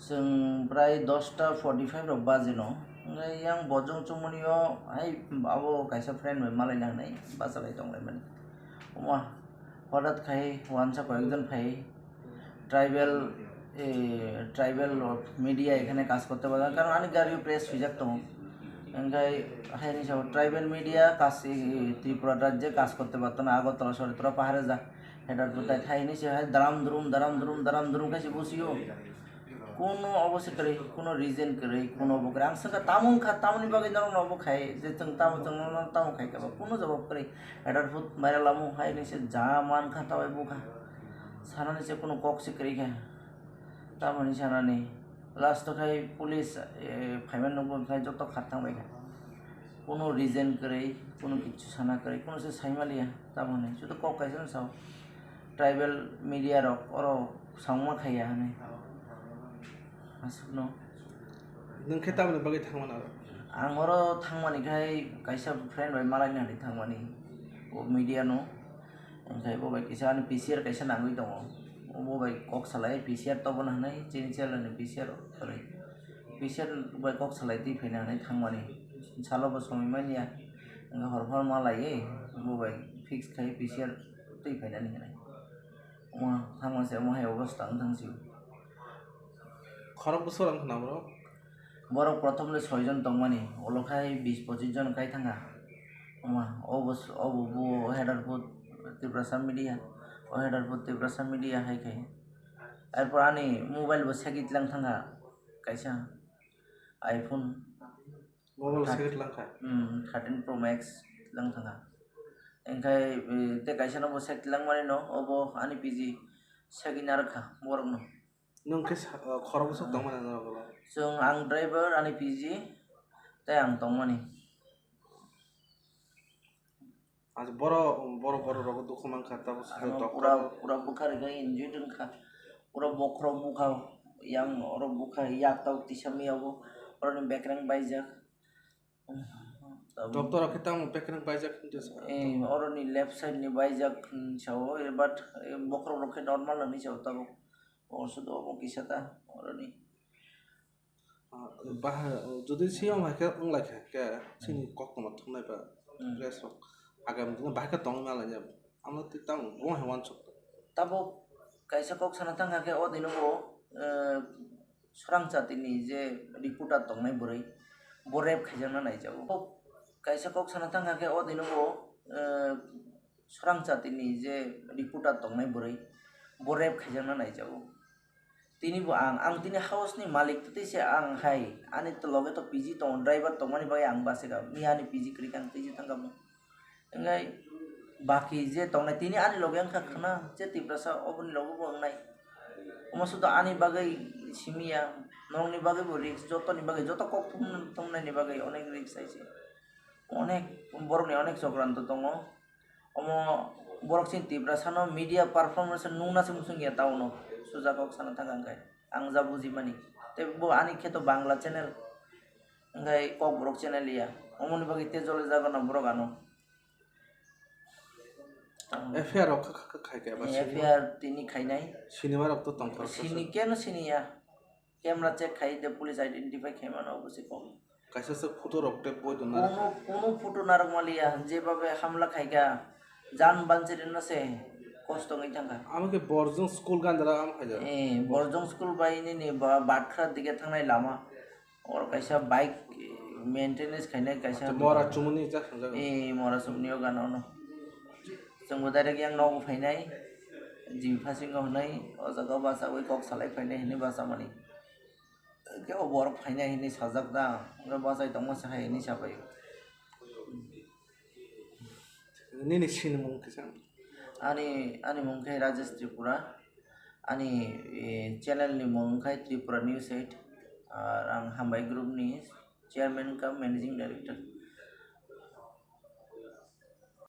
जों प्राय 10:45 rok baje no ngai yang bojong chungmonio hai abo kaisa friend bai malaina hanai basalai tonglai mani oma হঠাৎ খাই ওয়ানসা কয়েকজন ভাই ট্রাইবেল মিডিয়া এখানে কাজ করতে পারে কারণ অনেক গাড়ি প্রেস হয়ে যাক তখন এনকাই হাইনি সব ট্রাইবেল মিডিয়া কাজ ত্রিপুরা রাজ্যে কাজ করতে পারতো না আগরতলা শহরে তোরা পাহাড়ে যা হেটার কোথায় খাইনি সে হয় দারাম দুরুম খাইছে বসিও কোনো অবস্থা করে কোনো রিজন করে কোনো বকরে आं सका तामुनि बागै नरम नबो खाय जे जों तामु खाय का कोनो जवाब करे हेडार फुट मारा लामु हाय निसे जा मान खाताबाय बुखा सानानि से कोनो कक से करे खा तामुनि सानानि लास्ट खाय पुलिस फाइमान नंबर खाय जत खातां बाय खा कोनो रिजन करे कोनो किछु साना करे कोनो से साइमालिया तामुनि जुतो कक खायसन साव ट्राइबल मीडिया रक अरो सावमा खाया हने no nung kita mana bagi thangmana ang oro thangmani khai kaisa friend bai malai nani thangmani o media no khai bo bai kisa ani PCR kaisa nangui tongo bo bai kok salai PCR to bona hanai chinchel ani PCR kore PCR bai kok salai ti phena hanai thangmani salo bo somi mania ang horphar malai e bo bai fix khai PCR ti phena ni hanai ma thangma se mo hai obostha thangsi खरब बोसोर आं खोना बरो बरक प्रथमले 6 जन तंगमानि ओलखाय 20-25 जन खाय थांगा अमा अबो header foot Tripura media ओ header foot Tripura media हाय खाय एरपर आनि मोबाइल बो सेगित लां थांगा कायसा आईफोन मोबाइल सेगित लां खाय 13 Pro Max लां थांगा एंखाय ते कायसा न बो सेगित लां माने न अबो आनि पीजी सेगिनार खा बरक न nung ke खरब बोसोर दं माने न गला जों आं ड्राइवर आनि पीजी ताय आं तंगमानि आज बरो रग दुखमान खाता बोसोर पूरा बुखार गई इंजरी दंखा पूरा बखरो बुखा yang oro buka yak tau tisami abo oro ni background baijak doktor kita mau background baijak oro ni left side ni baijak sawo but bokro rokhe normal ni sawo tabo oshud obo kisata oro ni bah যদি CO মাকে লাখে কে সিনি ককমা থনাই বা press agam dina bahka tong mala jab amna titam bo hewan sok tabo kaisa kok sana tanga ke o dinobo sorang chatini je reporter tongnai borai borep khaijana nai jabo kaisa kok sana tanga ke o dinobo sorang chatini je reporter tongnai borai borep khaijana nai jabo tini bo ang tini house ni malik tei se ang hai ani to loge to PG tong driver tongmani bagai ang basega mi ani PG krikan tei je tanga mo engai baki je tongnai tini ani loge ang khana je tiprasa oboni logo bongnai oma suda ani bagai simia nong ni bagai bo risk joto ni bagai joto kok tongnai ni bagai onek risk aise onek borok ni onek sokranto tongo omo borok sin tiprasa no media performance nungna se musung ya tauno suja kok sana tangang kai ang ja buji mani te bo ani kheto bangla channel ngai kok borok channel ya omoni bagai te jole jago na borok ano FR rok khai ke ba FR tini khainai cinema rok to tong par sini keno sini ya camera check khai de police identify khaimano obosai kom kaisa se photo rok te boy dona কোনো photo নারক Malia যেভাবে হামলা খাইগা জান বাঞ্চিরে নসে কষ্ট গই থাকা আমাকে বর্জং school গান্দারা আম খাইজা বর্জং school বাইনি নি বাটখার দিকে থাংনাই লামা और कैसा बाइक मेंटेनेंस खाइनाय कैसा मरा चुमनि जा संजा मरा चुमनियाव गानाव न जोंबो डाइरेक्ट yang नाव फाइनाय जि फासिंग होनाय अजागा बासा वे कक सालाय फाइनाय हिनि बासा मानि के बर फाइनाय हिनि साजाक दा ओरा बासाय दंमा साहाय हिनि साबाय निनि सिन मुं किसान ani mungkai Rajesh Tripura ani channel ni mungkai Tripura News 8 ang Hambai Group ni chairman kam managing director